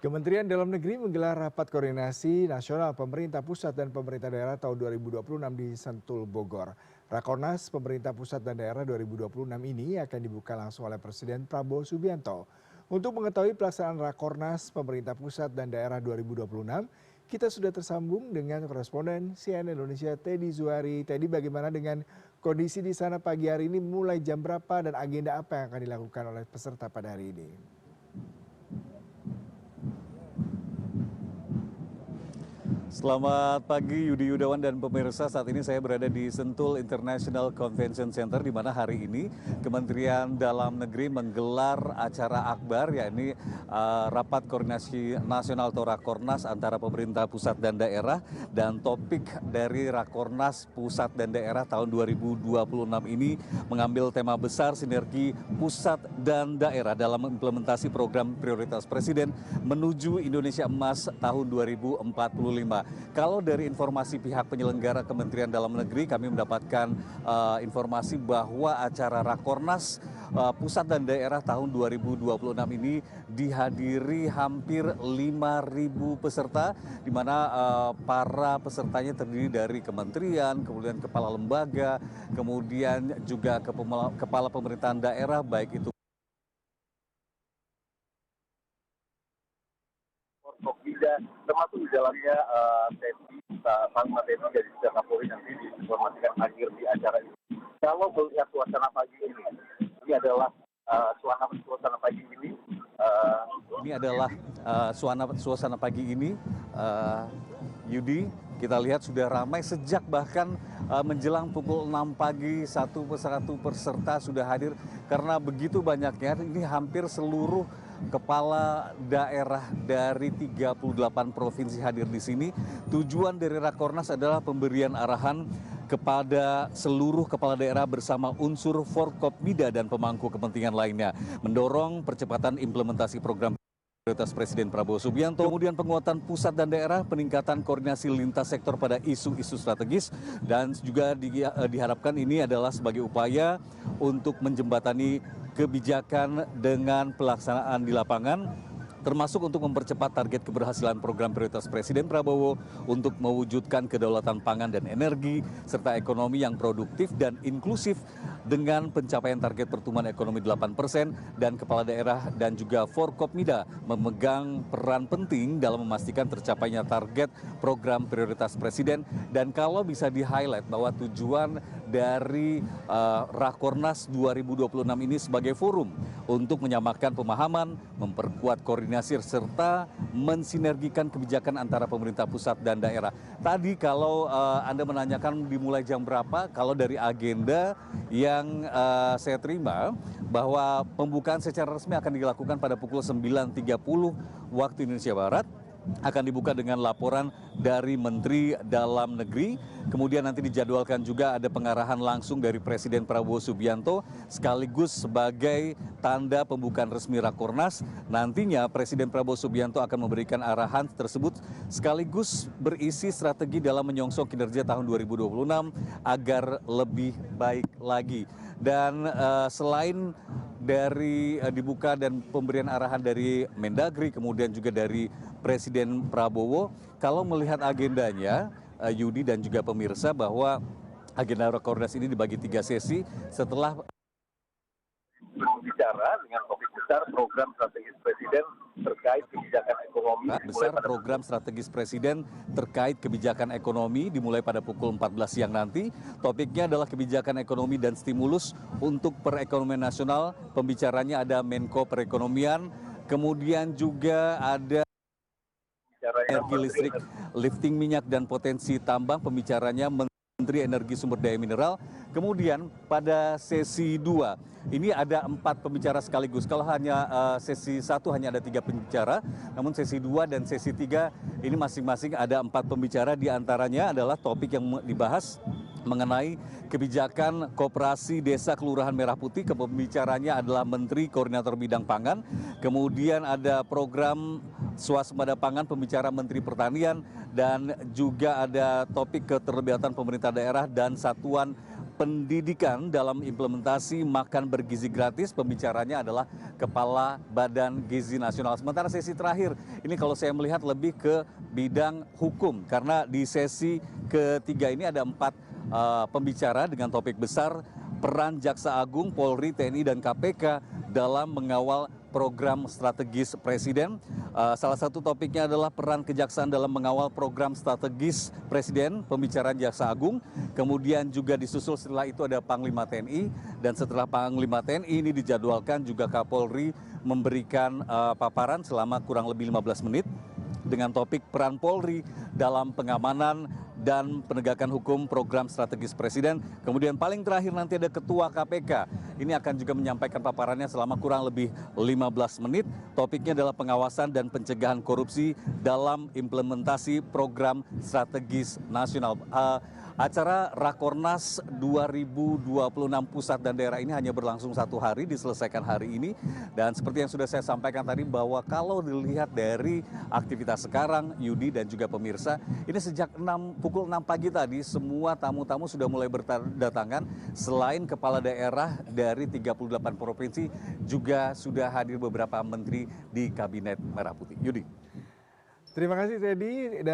Kementerian Dalam Negeri menggelar rapat koordinasi nasional pemerintah pusat dan pemerintah daerah tahun 2026 di Sentul, Bogor. Rakornas pemerintah pusat dan daerah 2026 ini akan dibuka langsung oleh Presiden Prabowo Subianto. Untuk mengetahui pelaksanaan Rakornas pemerintah pusat dan daerah 2026, kita sudah tersambung dengan koresponden CNN Indonesia Teddy Zuhari. Teddy, bagaimana dengan kondisi di sana pagi hari ini, mulai jam berapa dan agenda apa yang akan dilakukan oleh peserta pada hari ini? Selamat pagi Yudi Yudawan dan pemirsa, saat ini saya berada di Sentul International Convention Center di mana hari ini Kementerian Dalam Negeri menggelar acara akbar, yakni rapat koordinasi nasional atau Rakornas antara pemerintah pusat dan daerah, dan topik dari Rakornas pusat dan daerah tahun 2026 ini mengambil tema besar sinergi pusat dan daerah dalam implementasi program prioritas Presiden menuju Indonesia Emas tahun 2045. Kalau dari informasi pihak penyelenggara Kementerian Dalam Negeri, kami mendapatkan informasi bahwa acara Rakornas pusat dan daerah tahun 2026 ini dihadiri hampir 5.000 peserta, di mana para pesertanya terdiri dari kementerian, kemudian kepala lembaga, kemudian juga kepala pemerintahan daerah, baik itu Forkopimda, termasuk di dalamnya Panglima TNI dari Jakarta Kapolri nanti diinformasikan hadir di acara ini. Kalau melihat suasana pagi ini adalah suasana pagi ini. Ini adalah suasana pagi ini, Yudi. Kita lihat sudah ramai sejak bahkan menjelang pukul 6 pagi, satu persatu peserta sudah hadir karena begitu banyaknya. Ini hampir seluruh kepala daerah dari 38 provinsi hadir di sini. Tujuan dari Rakornas adalah pemberian arahan kepada seluruh kepala daerah bersama unsur Forkopimda dan pemangku kepentingan lainnya, mendorong percepatan implementasi program prioritas Presiden Prabowo Subianto, kemudian penguatan pusat dan daerah, peningkatan koordinasi lintas sektor pada isu-isu strategis, dan juga diharapkan ini adalah sebagai upaya untuk menjembatani kebijakan dengan pelaksanaan di lapangan, termasuk untuk mempercepat target keberhasilan program prioritas Presiden Prabowo untuk mewujudkan kedaulatan pangan dan energi, serta ekonomi yang produktif dan inklusif dengan pencapaian target pertumbuhan ekonomi 8%, dan kepala daerah dan juga Forkopimda memegang peran penting dalam memastikan tercapainya target program prioritas Presiden. Dan kalau bisa di-highlight bahwa tujuan dari Rakornas 2026 ini sebagai forum untuk menyamakan pemahaman, memperkuat koordinasi, serta mensinergikan kebijakan antara pemerintah pusat dan daerah. Tadi kalau Anda menanyakan dimulai jam berapa, kalau dari agenda yang saya terima bahwa pembukaan secara resmi akan dilakukan pada pukul 9.30 waktu Indonesia Barat. Akan dibuka dengan laporan dari Menteri Dalam Negeri. Kemudian nanti dijadwalkan juga ada pengarahan langsung dari Presiden Prabowo Subianto sekaligus sebagai tanda pembukaan resmi Rakornas. Nantinya Presiden Prabowo Subianto akan memberikan arahan tersebut sekaligus berisi strategi dalam menyongsong kinerja tahun 2026 agar lebih baik lagi. Dan selain dari dibuka dan pemberian arahan dari Mendagri, kemudian juga dari Presiden Prabowo, kalau melihat agendanya, Yudi dan juga pemirsa, bahwa agenda Rakornas ini dibagi 3 sesi. Setelah berbicara dengan topik besar program strategis Presiden terkait kebijakan ekonomi. Program strategis Presiden terkait kebijakan ekonomi dimulai pada pukul 14 siang nanti. Topiknya adalah kebijakan ekonomi dan stimulus untuk perekonomian nasional. Pembicaranya ada Menko Perekonomian, kemudian juga ada energi listrik, lifting minyak dan potensi tambang, pembicaranya Menteri Energi Sumber Daya Mineral. Kemudian pada sesi 2 ini ada 4 pembicara sekaligus. Kalau hanya sesi 1 hanya ada 3 pembicara, namun sesi 2 dan sesi 3 ini masing-masing ada 4 pembicara. Di antaranya adalah topik yang dibahas mengenai kebijakan koperasi desa Kelurahan Merah Putih. Pembicaranya adalah Menteri Koordinator Bidang Pangan. Kemudian ada program swasembada pangan, pembicara Menteri Pertanian, dan juga ada topik keterlibatan pemerintah daerah dan satuan pendidikan dalam implementasi makan bergizi gratis. Pembicaranya adalah Kepala Badan Gizi Nasional. Sementara sesi terakhir, ini kalau saya melihat lebih ke bidang hukum. Karena di sesi ketiga ini ada 4 pembicara dengan topik besar peran Jaksa Agung, Polri, TNI, dan KPK dalam mengawal program strategis Presiden. Salah satu topiknya adalah peran Kejaksaan dalam mengawal program strategis Presiden, pembicaraan Jaksa Agung. Kemudian juga disusul setelah itu ada Panglima TNI, dan setelah Panglima TNI ini dijadwalkan juga Kapolri memberikan paparan selama kurang lebih 15 menit dengan topik peran Polri dalam pengamanan dan penegakan hukum program strategis Presiden. Kemudian paling terakhir nanti ada Ketua KPK. Ini akan juga menyampaikan paparannya selama kurang lebih 15 menit. Topiknya adalah pengawasan dan pencegahan korupsi dalam implementasi program strategis nasional. Acara Rakornas 2026 pusat dan daerah ini hanya berlangsung 1 hari, diselesaikan hari ini. Dan seperti yang sudah saya sampaikan tadi, bahwa kalau dilihat dari aktivitas sekarang, Yudi dan juga pemirsa, ini sejak pukul 6 pagi tadi semua tamu-tamu sudah mulai berdatangan. Selain kepala daerah dari 38 provinsi, juga sudah hadir beberapa menteri di Kabinet Merah Putih. Yudi. Terima kasih Teddy.